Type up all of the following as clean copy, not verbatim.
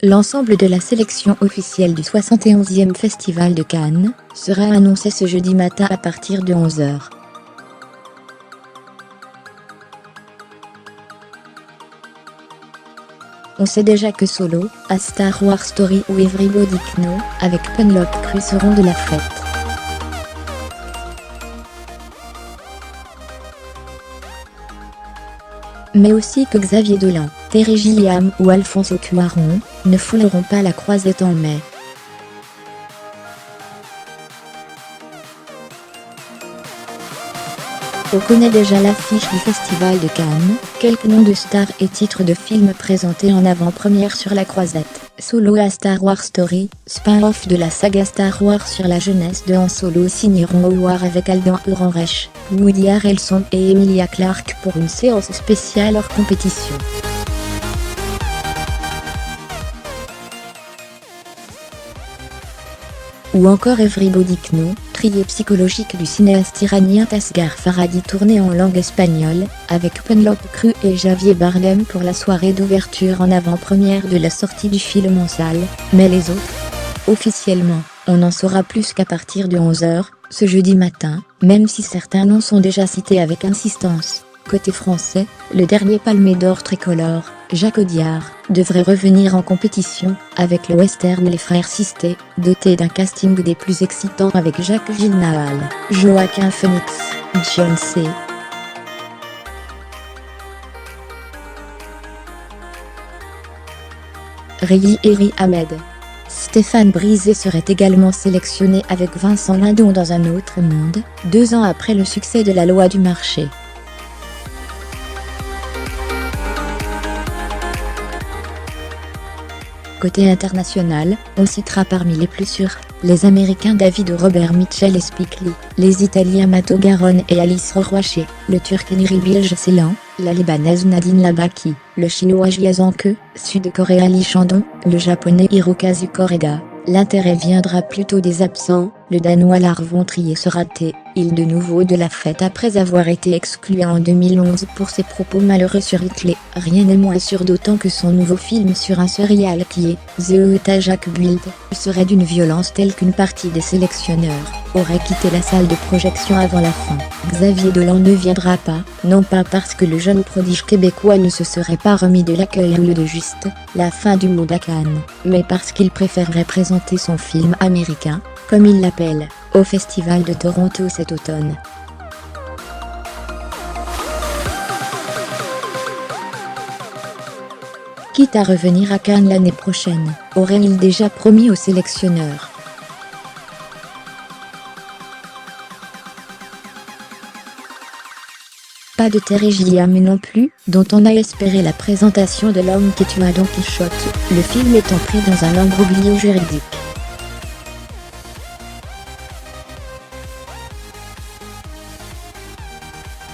L'ensemble de la sélection officielle du 71e Festival de Cannes sera annoncé ce jeudi matin à partir de 11h. On sait déjà que Solo, A Star Wars Story ou Everybody Know avec Penélope Cruz seront de la fête. Mais aussi que Xavier Dolan, Terry Gilliam ou Alfonso Cuarón ne fouleront pas la Croisette en mai. On connaît déjà l'affiche du Festival de Cannes, quelques noms de stars et titres de films présentés en avant-première sur la Croisette. Solo, A Star Wars Story, spin-off de la saga Star Wars sur la jeunesse de Han Solo signeront au War avec Alden Ehrenreich, Woody Harrelson et Emilia Clarke pour une séance spéciale hors compétition. Ou encore Everybody Know, trier psychologique du cinéaste iranien Asghar Farhadi tourné en langue espagnole, avec Penélope Cruz et Javier Bardem pour la soirée d'ouverture en avant-première de la sortie du film en salle, mais les autres ? Officiellement, on en saura plus qu'à partir de 11h, ce jeudi matin, même si certains noms sont déjà cités avec insistance. Côté français, le dernier Palme d'Or tricolore, Jacques Audiard, devrait revenir en compétition, avec le western Les Frères Sisté, doté d'un casting des plus excitants avec Jacques Gyllenhaal, Joaquin Phoenix, Beyoncé. Riz Ahmed. Stéphane Brisé serait également sélectionné avec Vincent Lindon dans Un autre monde, 2 ans après le succès de La loi du marché. Côté international, on citera parmi les plus sûrs, les Américains David Robert Mitchell et Spike Lee, les Italiens Matteo Garrone et Alice Rohrwacher, le Turc Nuri Bilge Ceylan, la Libanaise Nadine Labaki, le Chinois Jiazhangke, Sud-Coréen Lee Chandon, le Japonais Hirokazu Koreda. L'intérêt viendra plutôt des absents, le Danois Lars von Trier sera raté, il de nouveau de la fête après avoir été exclu en 2011 pour ses propos malheureux sur Hitler. Rien n'est moins sûr d'autant que son nouveau film sur un serial qui est The Utah Jack Build serait d'une violence telle qu'une partie des sélectionneurs aurait quitté la salle de projection avant la fin. Xavier Dolan ne viendra pas, non pas parce que le jeune prodige québécois ne se serait pas remis de l'accueil ou de juste la fin du monde à Cannes, mais parce qu'il préférerait présenter son film américain, comme il l'appelle, au Festival de Toronto cet automne. Quitte à revenir à Cannes l'année prochaine, aurait-il déjà promis aux sélectionneurs. Pas de Terry Gilliam non plus, dont on a espéré la présentation de L'homme qui tua Don Quichotte, le film étant pris dans un imbroglio juridique.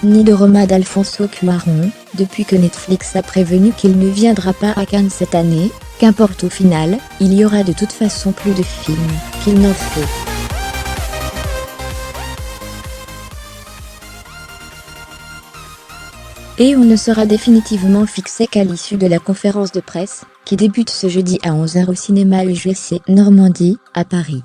Ni de Roma d'Alfonso Cuarón, depuis que Netflix a prévenu qu'il ne viendra pas à Cannes cette année, qu'importe au final, il y aura de toute façon plus de films qu'il n'en faut. Et on ne sera définitivement fixé qu'à l'issue de la conférence de presse, qui débute ce jeudi à 11h au cinéma UGC Normandie, à Paris.